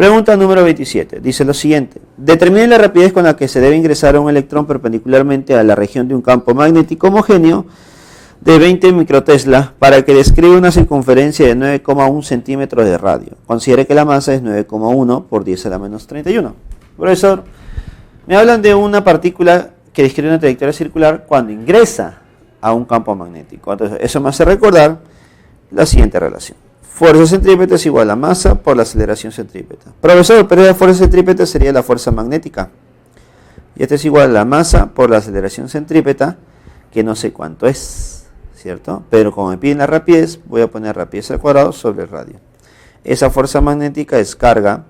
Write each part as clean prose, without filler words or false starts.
Pregunta número 27. Dice lo siguiente. Determine la rapidez con la que se debe ingresar un electrón perpendicularmente a la región de un campo magnético homogéneo de 20 microtesla para que describa una circunferencia de 9,1 centímetros de radio. Considere que la masa es 9,1 por 10 a la menos 31. Profesor, me hablan de una partícula que describe una trayectoria circular cuando ingresa a un campo magnético. Entonces, eso me hace recordar la siguiente relación. Fuerza centrípeta es igual a masa por la aceleración centrípeta. Profesor, pero la fuerza centrípeta sería la fuerza magnética. Y esto es igual a la masa por la aceleración centrípeta, que no sé cuánto es, ¿cierto? Pero como me piden la rapidez, voy a poner rapidez al cuadrado sobre el radio. Esa fuerza magnética es carga,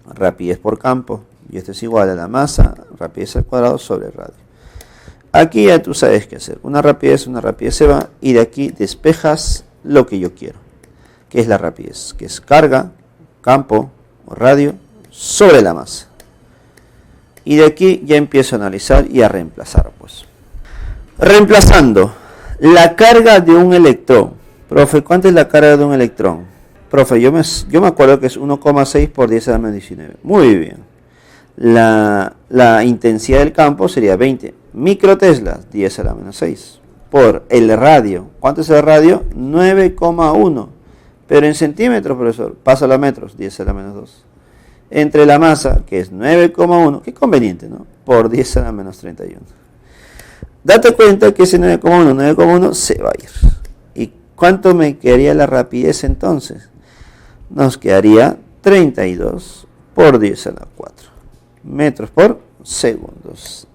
rapidez por campo. Y esto es igual a la masa, rapidez al cuadrado sobre el radio. Aquí ya tú sabes qué hacer. Una rapidez se va y de aquí despejas lo que yo quiero. Que es la rapidez, que es carga, campo o radio sobre la masa. Y de aquí ya empiezo a analizar y a reemplazar, pues. Reemplazando la carga de un electrón. Profe, ¿cuánto es la carga de un electrón? Profe, yo me acuerdo que es 1,6 por 10 a la menos 19. Muy bien. La intensidad del campo sería 20 microteslas, 10 a la menos 6. Por el radio. ¿Cuánto es el radio? 9,1. Pero en centímetros, profesor, pásalo a metros, 10 a la menos 2. Entre la masa, que es 9,1, qué conveniente, ¿no? Por 10 a la menos 31. Date cuenta que ese 9,1 se va a ir. ¿Y cuánto me quedaría la rapidez entonces? Nos quedaría 32 por 10 a la 4 metros por segundos.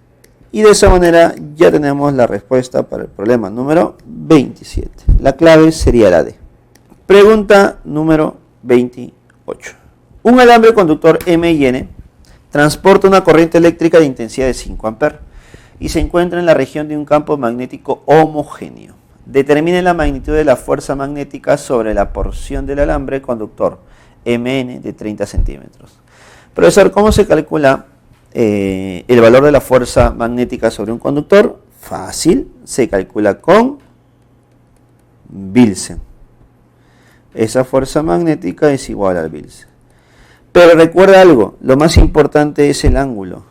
Y de esa manera ya tenemos la respuesta para el problema número 27. La clave sería la D. Pregunta número 28. Un alambre conductor M y N transporta una corriente eléctrica de intensidad de 5 amperes y se encuentra en la región de un campo magnético homogéneo. Determine la magnitud de la fuerza magnética sobre la porción del alambre conductor MN de 30 centímetros. Profesor, ¿cómo se calcula el valor de la fuerza magnética sobre un conductor? Fácil, se calcula con Wilson. Esa fuerza magnética es igual al Wilson. Pero recuerda algo, lo más importante es el ángulo.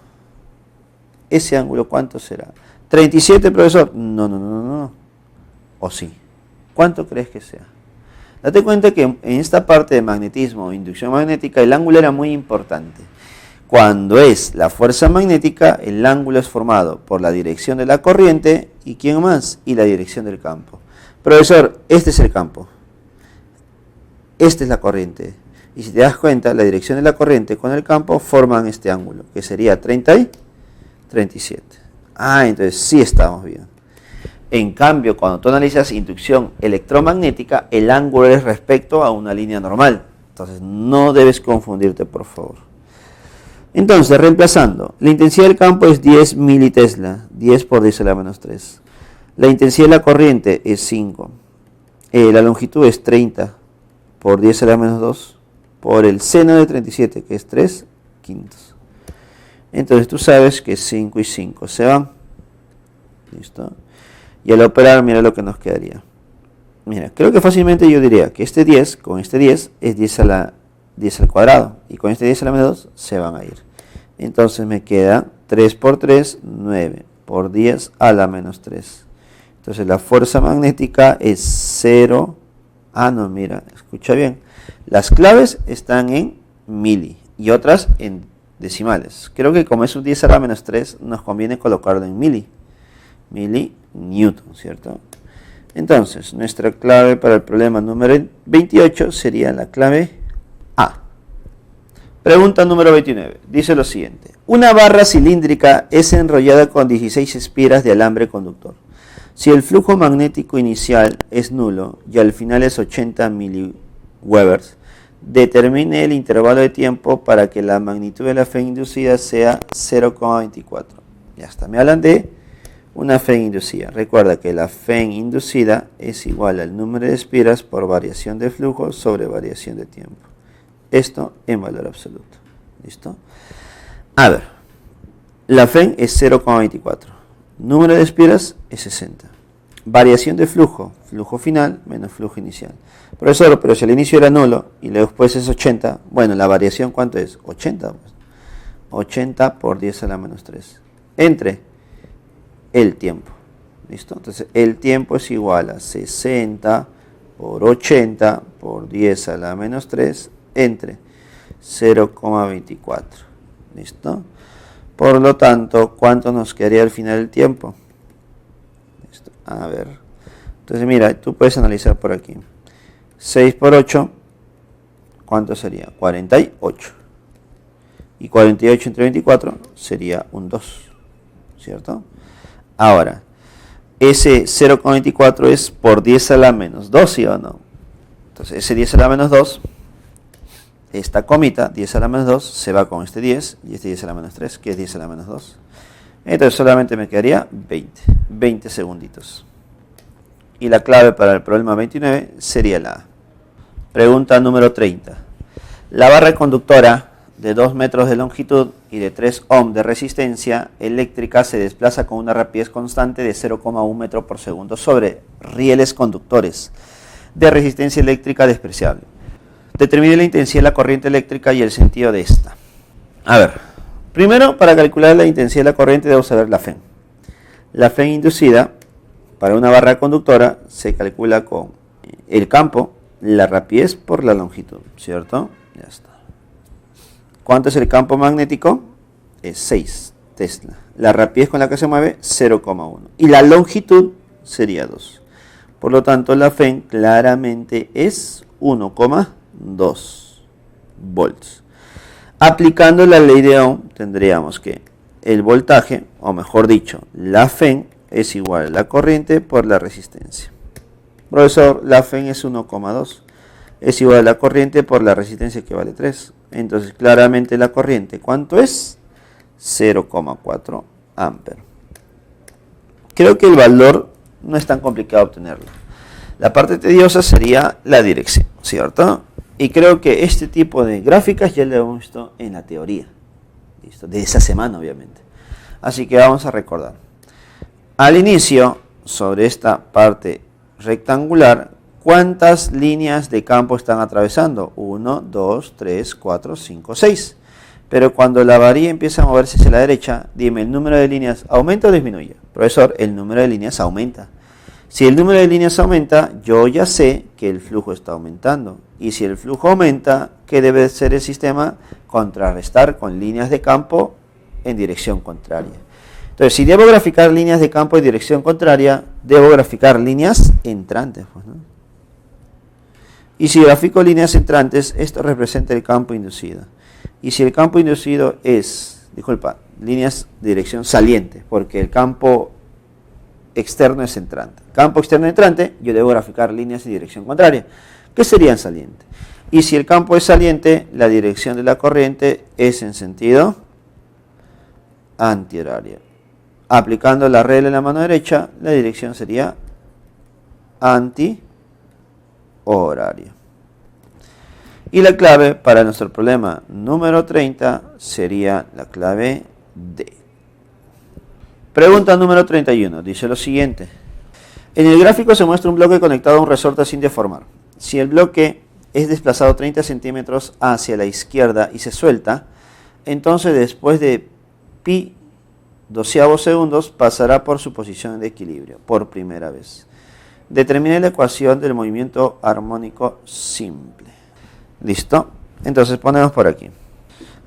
¿Ese ángulo cuánto será? ¿37, profesor? No. ¿O sí? ¿Cuánto crees que sea? Date cuenta que en esta parte de magnetismo o inducción magnética el ángulo era muy importante. Cuando es la fuerza magnética, el ángulo es formado por la dirección de la corriente y ¿quién más? Y la dirección del campo. Profesor, este es el campo. Esta es la corriente. Y si te das cuenta, la dirección de la corriente con el campo forman este ángulo, que sería 30 y 37. Entonces sí estamos bien. En cambio, cuando tú analizas inducción electromagnética, el ángulo es respecto a una línea normal. Entonces no debes confundirte, por favor. Entonces, reemplazando, la intensidad del campo es 10 militesla, 10 por 10 a la menos 3. La intensidad de la corriente es 5. La longitud es 30 por 10 a la menos 2 por el seno de 37, que es 3 quintos. Entonces tú sabes que 5 y 5 se van. ¿Listo? Y al operar, mira lo que nos quedaría. Mira, creo que fácilmente yo diría que este 10 con este 10 es 10 al cuadrado. Y con este 10 a la menos 2 se van a ir. Entonces me queda 3 por 3, 9 por 10 a la menos 3. Entonces la fuerza magnética es 0. Mira, escucha bien. Las claves están en mili y otras en decimales. Creo que como es un 10 a la menos 3, nos conviene colocarlo en mili newton, ¿cierto? Entonces, nuestra clave para el problema número 28 sería la clave A. Pregunta número 29. Dice lo siguiente. Una barra cilíndrica es enrollada con 16 espiras de alambre conductor. Si el flujo magnético inicial es nulo y al final es 80 miliwebers, determine el intervalo de tiempo para que la magnitud de la fe inducida sea 0,24. Ya está, me hablan de una fe inducida. Recuerda que la fe inducida es igual al número de espiras por variación de flujo sobre variación de tiempo. Esto en valor absoluto. ¿Listo? A ver, la fe es 0,24. Número de espiras es 60. variación de flujo, flujo final menos flujo inicial. Profesor, pero si el inicio era nulo y luego después es 80, bueno, la variación ¿cuánto es? 80. Pues. 80 por 10 a la menos 3. Entre el tiempo. ¿Listo? Entonces el tiempo es igual a 60 por 80 por 10 a la menos 3 entre 0,24. ¿Listo? Por lo tanto, ¿cuánto nos quedaría al final del tiempo? ¿Listo? A ver. Entonces mira, tú puedes analizar por aquí. 6 por 8, ¿cuánto sería? 48. Y 48 entre 24 sería un 2. ¿Cierto? Ahora, ese 0,24 es por 10 a la menos 2, ¿sí o no? Entonces, ese 10 a la menos 2, esta comita, 10 a la menos 2, se va con este 10, y este 10 a la menos 3, que es 10 a la menos 2. Entonces, solamente me quedaría 20 segunditos. Y la clave para el problema 29 sería la A. Pregunta número 30. La barra conductora de 2 metros de longitud y de 3 ohm de resistencia eléctrica se desplaza con una rapidez constante de 0,1 metro por segundo sobre rieles conductores de resistencia eléctrica despreciable. Determine la intensidad de la corriente eléctrica y el sentido de esta. A ver, primero para calcular la intensidad de la corriente debemos saber la FEN. La FEN inducida para una barra conductora se calcula con el campo, la rapidez por la longitud, ¿cierto? Ya está. ¿Cuánto es el campo magnético? Es 6 Tesla. La rapidez con la que se mueve, 0,1. Y la longitud sería 2. Por lo tanto, la FEN claramente es 1,2 volts. Aplicando la ley de Ohm, tendríamos que el voltaje, o mejor dicho, la FEN es igual a la corriente por la resistencia. Profesor, la FEN es 1,2. Es igual a la corriente por la resistencia que vale 3. Entonces, claramente la corriente, ¿cuánto es? 0,4 amperes. Creo que el valor no es tan complicado obtenerlo. La parte tediosa sería la dirección, ¿cierto? Y creo que este tipo de gráficas ya lo hemos visto en la teoría. ¿Listo? De esa semana, obviamente. Así que vamos a recordar. Al inicio, sobre esta parte rectangular, ¿cuántas líneas de campo están atravesando? 1, 2, 3, 4, 5, 6. Pero cuando la varilla empieza a moverse hacia la derecha, dime, ¿el número de líneas aumenta o disminuye? Profesor, el número de líneas aumenta. Si el número de líneas aumenta, yo ya sé que el flujo está aumentando. Y si el flujo aumenta, ¿qué debe ser el sistema? Contrarrestar con líneas de campo en dirección contraria. Entonces, si debo graficar líneas de campo en dirección contraria, debo graficar líneas entrantes, pues, ¿no? Y si grafico líneas entrantes, esto representa el campo inducido. Y si el campo inducido es, líneas de dirección saliente, porque el campo externo es entrante. Campo externo entrante, yo debo graficar líneas en dirección contraria, que serían saliente. Y si el campo es saliente, la dirección de la corriente es en sentido antihorario. Aplicando la regla en la mano derecha, la dirección sería antihorario. Y la clave para nuestro problema número 30 sería la clave D. Pregunta número 31. Dice lo siguiente. En el gráfico se muestra un bloque conectado a un resorte sin deformar. Si el bloque es desplazado 30 centímetros hacia la izquierda y se suelta, entonces después de pi doceavos segundos pasará por su posición de equilibrio por primera vez. Determine la ecuación del movimiento armónico simple. ¿Listo? Entonces ponemos por aquí.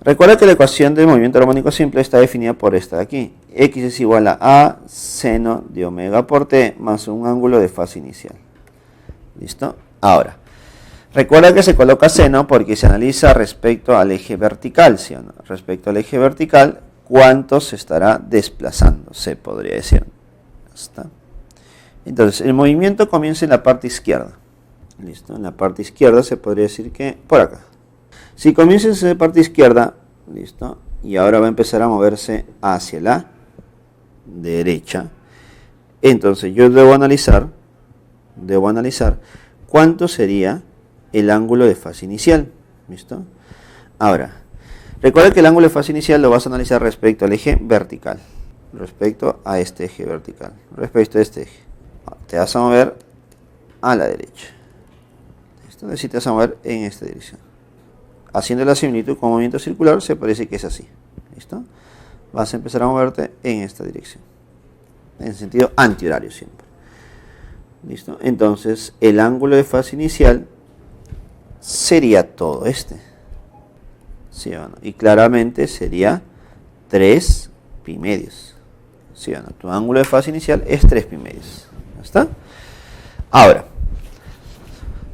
Recuerda que la ecuación del movimiento armónico simple está definida por esta de aquí. X es igual a seno de omega por t más un ángulo de fase inicial. ¿Listo? Ahora, recuerda que se coloca seno porque se analiza respecto al eje vertical, ¿sí o no? Respecto al eje vertical, ¿cuánto se estará desplazando? Se podría decir. ¿Está? Entonces, el movimiento comienza en la parte izquierda. ¿Listo? En la parte izquierda se podría decir que por acá. Si comienza en la parte izquierda, ¿listo? Y ahora va a empezar a moverse hacia la derecha. Entonces, yo debo analizar cuánto sería el ángulo de fase inicial. ¿Listo? Ahora, recuerda que el ángulo de fase inicial lo vas a analizar respecto al eje vertical. Respecto a este eje vertical. Respecto a este eje. te vas a mover a la derecha. ¿Listo? Así te vas a mover en esta dirección. Haciendo la similitud con movimiento circular, se parece que es así. ¿Listo? Vas a empezar a moverte en esta dirección. En sentido antihorario siempre. ¿Listo? Entonces, el ángulo de fase inicial sería todo este. ¿Sí o no? Y claramente sería 3 pi medios. ¿Sí o no? Tu ángulo de fase inicial es 3 pi medios. ¿Ya está? Ahora,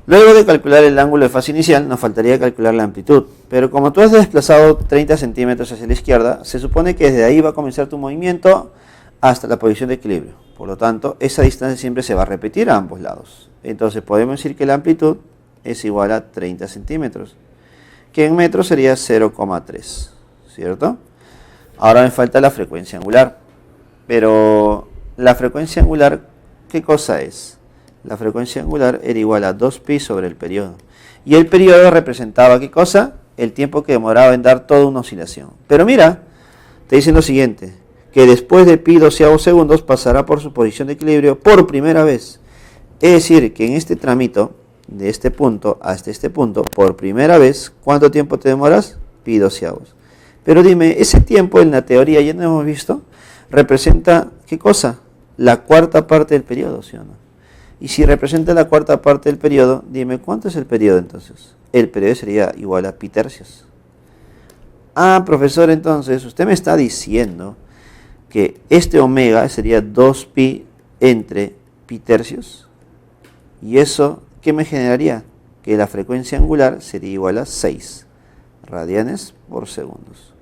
luego de calcular el ángulo de fase inicial, nos faltaría calcular la amplitud. Pero como tú has desplazado 30 centímetros hacia la izquierda, se supone que desde ahí va a comenzar tu movimiento hasta la posición de equilibrio. Por lo tanto, esa distancia siempre se va a repetir a ambos lados. Entonces podemos decir que la amplitud es igual a 30 centímetros, que en metros sería 0,3, ¿cierto? Ahora me falta la frecuencia angular. Pero la frecuencia angular, ¿qué cosa es? La frecuencia angular era igual a 2pi sobre el periodo. Y el periodo representaba, ¿qué cosa? El tiempo que demoraba en dar toda una oscilación. Pero mira, te dicen lo siguiente, que después de pi doceavos segundos pasará por su posición de equilibrio por primera vez. Es decir, que en este tramito, de este punto hasta este punto, por primera vez, ¿cuánto tiempo te demoras? Pi doceavos. Pero dime, ese tiempo en la teoría, ya no hemos visto, representa, ¿qué cosa? La cuarta parte del periodo, ¿sí o no? Y si representa la cuarta parte del periodo, dime, ¿cuánto es el periodo entonces? El periodo sería igual a pi tercios. Ah, profesor, entonces, usted me está diciendo que este omega sería 2pi entre pi tercios. ¿Y eso qué me generaría? Que la frecuencia angular sería igual a 6 radianes por segundos.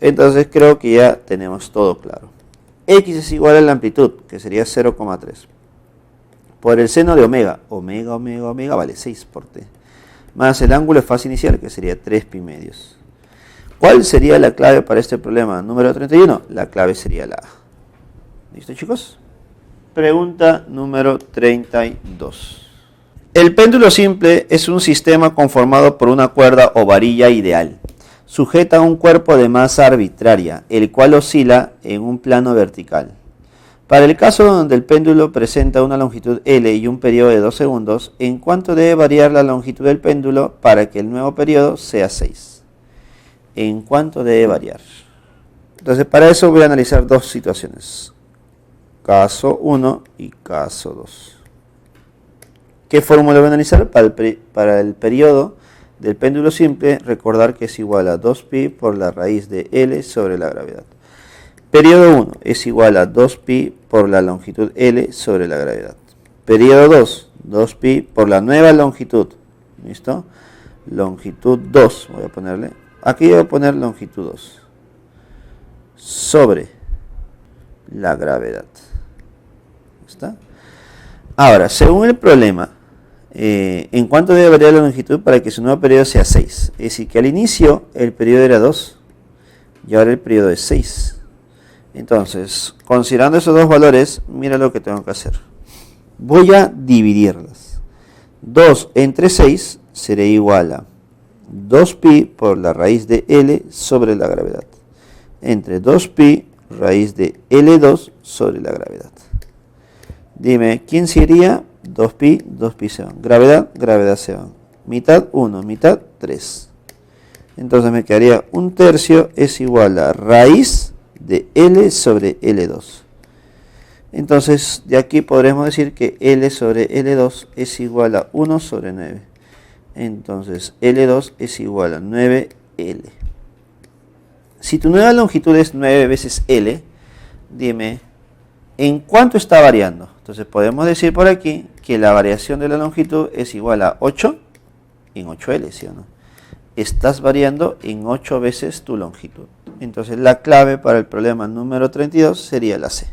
Entonces creo que ya tenemos todo claro. X es igual a la amplitud, que sería 0,3. Por el seno de omega, omega vale 6 por t. Más el ángulo de fase inicial, que sería 3 pi medios. ¿Cuál sería la clave para este problema? Número 31. La clave sería la A. ¿Listo, chicos? Pregunta número 32. El péndulo simple es un sistema conformado por una cuerda o varilla ideal, sujeta a un cuerpo de masa arbitraria, el cual oscila en un plano vertical. Para el caso donde el péndulo presenta una longitud L y un periodo de 2 segundos, ¿en cuánto debe variar la longitud del péndulo para que el nuevo periodo sea 6? ¿En cuánto debe variar? Entonces, para eso voy a analizar dos situaciones. Caso 1 y caso 2. ¿Qué fórmula voy a analizar? Para el periodo del péndulo simple, recordar que es igual a 2pi por la raíz de L sobre la gravedad. Periodo 1 es igual a 2pi por la longitud L sobre la gravedad. Periodo 2, 2pi por la nueva longitud. ¿Listo? Longitud 2, voy a ponerle. Aquí voy a poner longitud 2. Sobre la gravedad. ¿Está? Ahora, según el problema, ¿en cuánto debe variar la longitud para que su nuevo periodo sea 6? Es decir, que al inicio el periodo era 2 y ahora el periodo es 6. Entonces, considerando esos dos valores, mira lo que tengo que hacer. Voy a dividirlas. 2 entre 6 será igual a 2pi por la raíz de L sobre la gravedad. Entre 2pi raíz de L2 sobre la gravedad. Dime, ¿quién sería? 2pi, 2pi se van. Gravedad, gravedad se van. Mitad 1, mitad 3. Entonces me quedaría 1/3 es igual a raíz de L sobre L2. Entonces de aquí podremos decir que L sobre L2 es igual a 1 sobre 9. Entonces L2 es igual a 9L. Si tu nueva longitud es 9 veces L, dime, ¿en cuánto está variando? Entonces podemos decir por aquí que la variación de la longitud es igual a 8 en 8L, ¿sí o no? Estás variando en 8 veces tu longitud. Entonces la clave para el problema número 32 sería la C.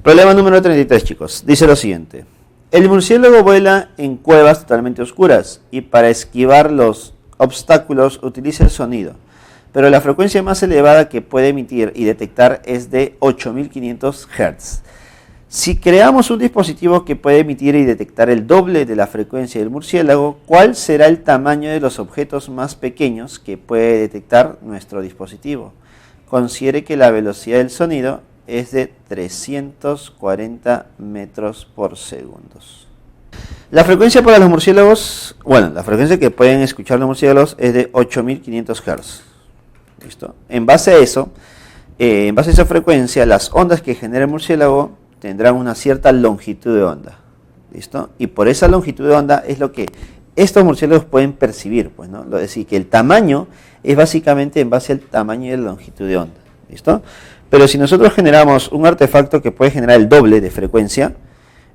Problema número 33, chicos. Dice lo siguiente. El murciélago vuela en cuevas totalmente oscuras y para esquivar los obstáculos utiliza el sonido. Pero la frecuencia más elevada que puede emitir y detectar es de 8500 Hz. Si creamos un dispositivo que puede emitir y detectar el doble de la frecuencia del murciélago, ¿cuál será el tamaño de los objetos más pequeños que puede detectar nuestro dispositivo? Considere que la velocidad del sonido es de 340 metros por segundo. La frecuencia para los murciélagos, bueno, la frecuencia que pueden escuchar los murciélagos es de 8500 Hz. ¿Listo? En base a eso, en base a esa frecuencia, las ondas que genera el murciélago tendrán una cierta longitud de onda. ¿Listo? Y por esa longitud de onda es lo que estos murciélagos pueden percibir, pues, ¿no? Es decir, que el tamaño es básicamente en base al tamaño y la longitud de onda. ¿Listo? Pero si nosotros generamos un artefacto que puede generar el doble de frecuencia,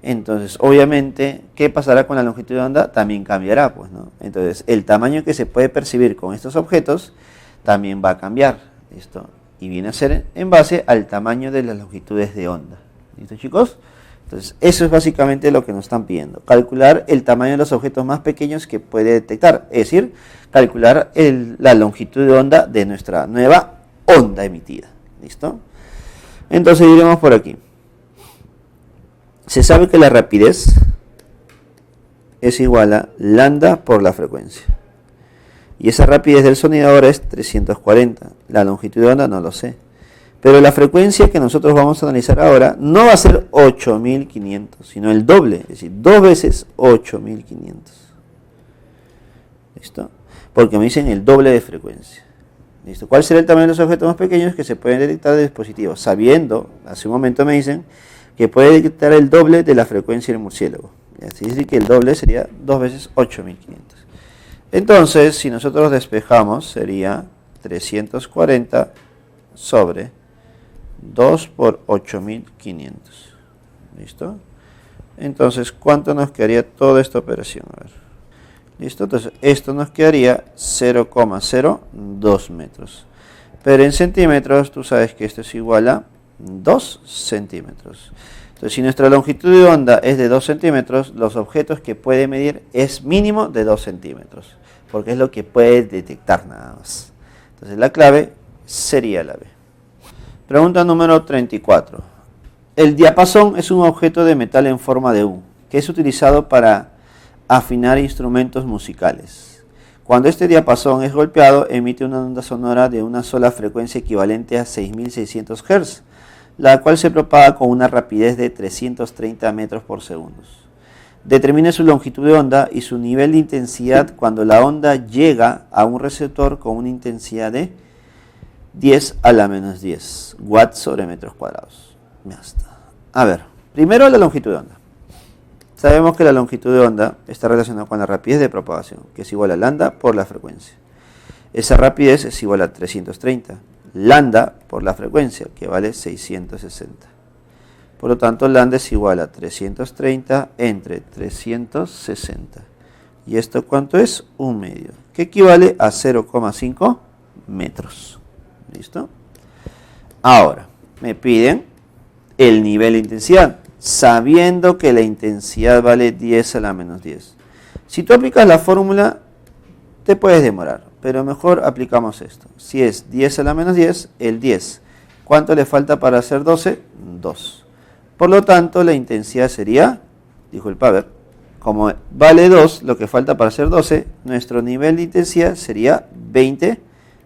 entonces obviamente, ¿qué pasará con la longitud de onda? También cambiará, pues, ¿no? Entonces, el tamaño que se puede percibir con estos objetos también va a cambiar. ¿Listo? Y viene a ser en base al tamaño de las longitudes de onda. ¿Listo, chicos? Entonces, eso es básicamente lo que nos están pidiendo. Calcular el tamaño de los objetos más pequeños que puede detectar. Es decir, calcular la longitud de onda de nuestra nueva onda emitida. ¿Listo? Entonces, iremos por aquí. Se sabe que la rapidez es igual a lambda por la frecuencia. Y esa rapidez del sonido ahora es 340. La longitud de onda no lo sé. Pero la frecuencia que nosotros vamos a analizar ahora no va a ser 8500, sino el doble, es decir, 2 veces 8500. ¿Listo? Porque me dicen el doble de frecuencia. ¿Listo? ¿Cuál será el tamaño de los objetos más pequeños que se pueden detectar de dispositivos? Sabiendo, hace un momento me dicen, que puede detectar el doble de la frecuencia del murciélago. Así es que el doble sería 2 veces 8500. Entonces, si nosotros despejamos, sería 340 sobre 2 por 8500. ¿Listo? Entonces, ¿cuánto nos quedaría toda esta operación? A ver. ¿Listo? Entonces, esto nos quedaría 0,02 metros. Pero en centímetros, tú sabes que esto es igual a 2 centímetros. Entonces, si nuestra longitud de onda es de 2 centímetros, los objetos que puede medir es mínimo de 2 centímetros, porque es lo que puede detectar nada más. Entonces, la clave sería la B. Pregunta número 34. El diapasón es un objeto de metal en forma de U, que es utilizado para afinar instrumentos musicales. Cuando este diapasón es golpeado, emite una onda sonora de una sola frecuencia equivalente a 6600 Hz, la cual se propaga con una rapidez de 330 metros por segundo. Determine su longitud de onda y su nivel de intensidad cuando la onda llega a un receptor con una intensidad de 10 a la menos 10 watts sobre metros cuadrados. Ya está. A ver, primero la longitud de onda. Sabemos que la longitud de onda está relacionada con la rapidez de propagación, que es igual a lambda por la frecuencia. Esa rapidez es igual a 330. Lambda por la frecuencia, que vale 660. Por lo tanto, lambda es igual a 330 entre 360. ¿Y esto cuánto es? 1 medio, que equivale a 0,5 metros. ¿Listo? Ahora, me piden el nivel de intensidad, sabiendo que la intensidad vale 10 a la menos 10. Si tú aplicas la fórmula, te puedes demorar, pero mejor aplicamos esto. Si es 10 a la menos 10, el 10. ¿Cuánto le falta para hacer 12? 2. Por lo tanto, la intensidad sería, dijo el Paver, como vale 2, lo que falta para hacer 12, nuestro nivel de intensidad sería 20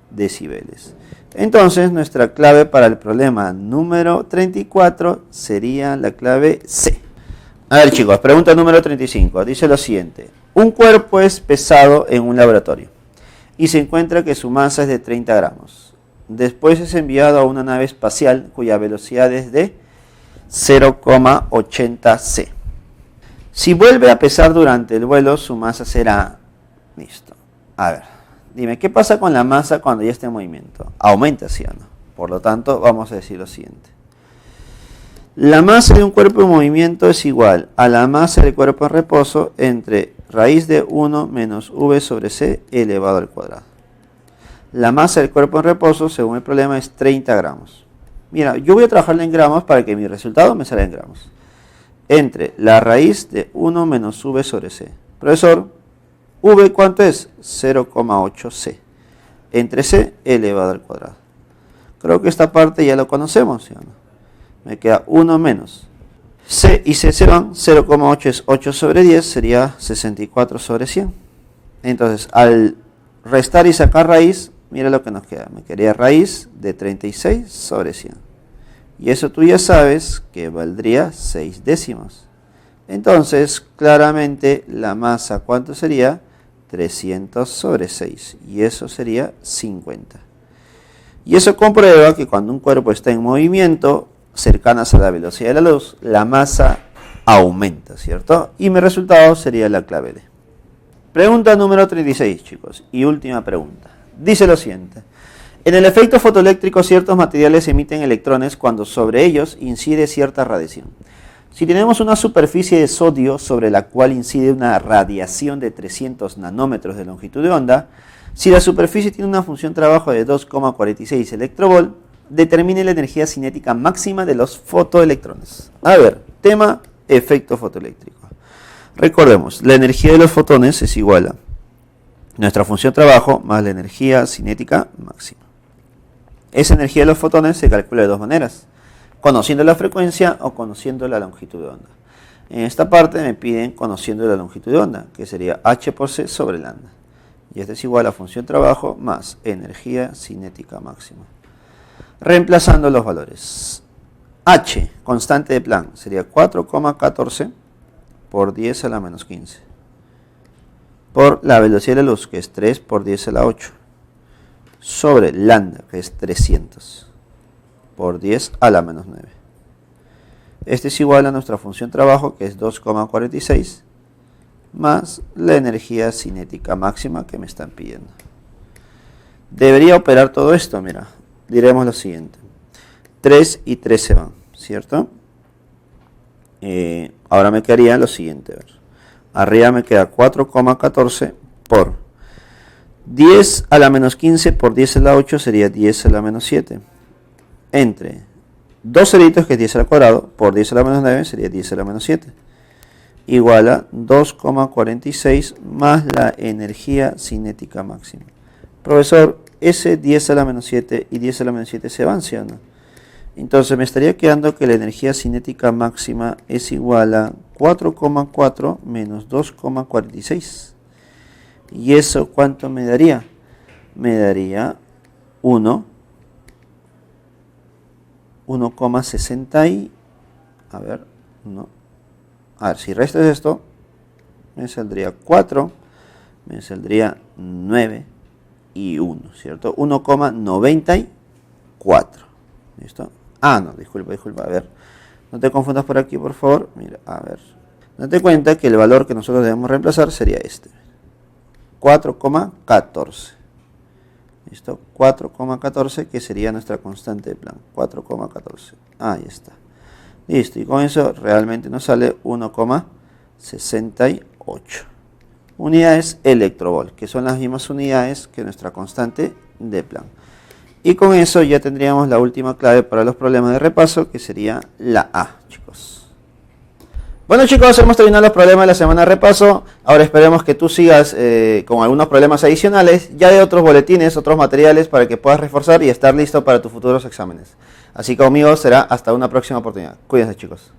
decibeles. Entonces, nuestra clave para el problema número 34 sería la clave C. A ver, chicos, pregunta número 35. Dice lo siguiente. Un cuerpo es pesado en un laboratorio y se encuentra que su masa es de 30 gramos. Después es enviado a una nave espacial cuya velocidad es de 0,80 c. Si vuelve a pesar durante el vuelo, su masa será... Listo. A ver, dime, ¿qué pasa con la masa cuando ya está en movimiento? Aumenta, ¿sí o no? Por lo tanto, vamos a decir lo siguiente. La masa de un cuerpo en movimiento es igual a la masa del cuerpo en reposo entre raíz de 1 menos v sobre c elevado al cuadrado. La masa del cuerpo en reposo, según el problema, es 30 gramos. Mira, yo voy a trabajarla en gramos para que mi resultado me salga en gramos. Entre la raíz de 1 menos v sobre c. Profesor, v ¿cuánto es? 0,8 c. Entre c elevado al cuadrado. Creo que esta parte ya lo conocemos, ¿sí o no? Me queda 1 menos. C y C se van, 0,8 es 8 sobre 10, sería 64 sobre 100. Entonces, al restar y sacar raíz, mira lo que nos queda. Me quedaría raíz de 36 sobre 100. Y eso tú ya sabes que valdría 6 décimos. Entonces, claramente, la masa, ¿cuánto sería? 300 sobre 6. Y eso sería 50. Y eso comprueba que cuando un cuerpo está en movimiento, cercanas a la velocidad de la luz, la masa aumenta, ¿cierto? Y mi resultado sería la clave D. Pregunta número 36, chicos. Y última pregunta. Dice lo siguiente. En el efecto fotoeléctrico, ciertos materiales emiten electrones cuando sobre ellos incide cierta radiación. Si tenemos una superficie de sodio sobre la cual incide una radiación de 300 nanómetros de longitud de onda, si la superficie tiene una función trabajo de 2,46 electrovolt, determine la energía cinética máxima de los fotoelectrones. A ver, tema efecto fotoeléctrico. Recordemos, la energía de los fotones es igual a nuestra función trabajo más la energía cinética máxima. Esa energía de los fotones se calcula de dos maneras, conociendo la frecuencia o conociendo la longitud de onda. En esta parte me piden conociendo la longitud de onda, que sería h por c sobre lambda. Y esto es igual a función trabajo más energía cinética máxima. Reemplazando los valores. H, constante de Planck, sería 4,14 por 10 a la menos 15. Por la velocidad de la luz, que es 3 por 10 a la 8. Sobre lambda, que es 300 por 10 a la menos 9. Este es igual a nuestra función trabajo, que es 2,46, más la energía cinética máxima que me están pidiendo. Debería operar todo esto, mira. Diremos lo siguiente. 3 y 3 se van, ¿cierto? Ahora me quedaría lo siguiente. A ver. Arriba me queda 4,14 por 10 a la menos 15 por 10 a la 8 sería 10 a la menos 7. Entre dos ceritos, que es 10 al cuadrado, por 10 a la menos 9 sería 10 a la menos 7. Igual a 2,46 más la energía cinética máxima. Profesor, ese 10 a la menos 7 y 10 a la menos 7 se van, ¿sí o no? Entonces me estaría quedando que la energía cinética máxima es igual a 4,4 menos 2,46. ¿Y eso cuánto me daría? Me daría 1,60 y... A ver, si restas esto, me saldría 4, me saldría 9 y 1, ¿cierto? 1,94. ¿Listo? No, disculpa, a ver. No te confundas por aquí, por favor. Mira, a ver. Date cuenta que el valor que nosotros debemos reemplazar sería este. 4,14. ¿Listo? 4,14, que sería nuestra constante de Planck. 4,14. Ahí está. Listo, y con eso realmente nos sale 1,68 unidades electrovolt, que son las mismas unidades que nuestra constante de Planck. Y con eso ya tendríamos la última clave para los problemas de repaso, que sería la A, chicos. Bueno, chicos, hemos terminado los problemas de la semana de repaso. Ahora esperemos que tú sigas con algunos problemas adicionales, ya de otros boletines, otros materiales, para que puedas reforzar y estar listo para tus futuros exámenes. Así que conmigo será hasta una próxima oportunidad. Cuídense, chicos.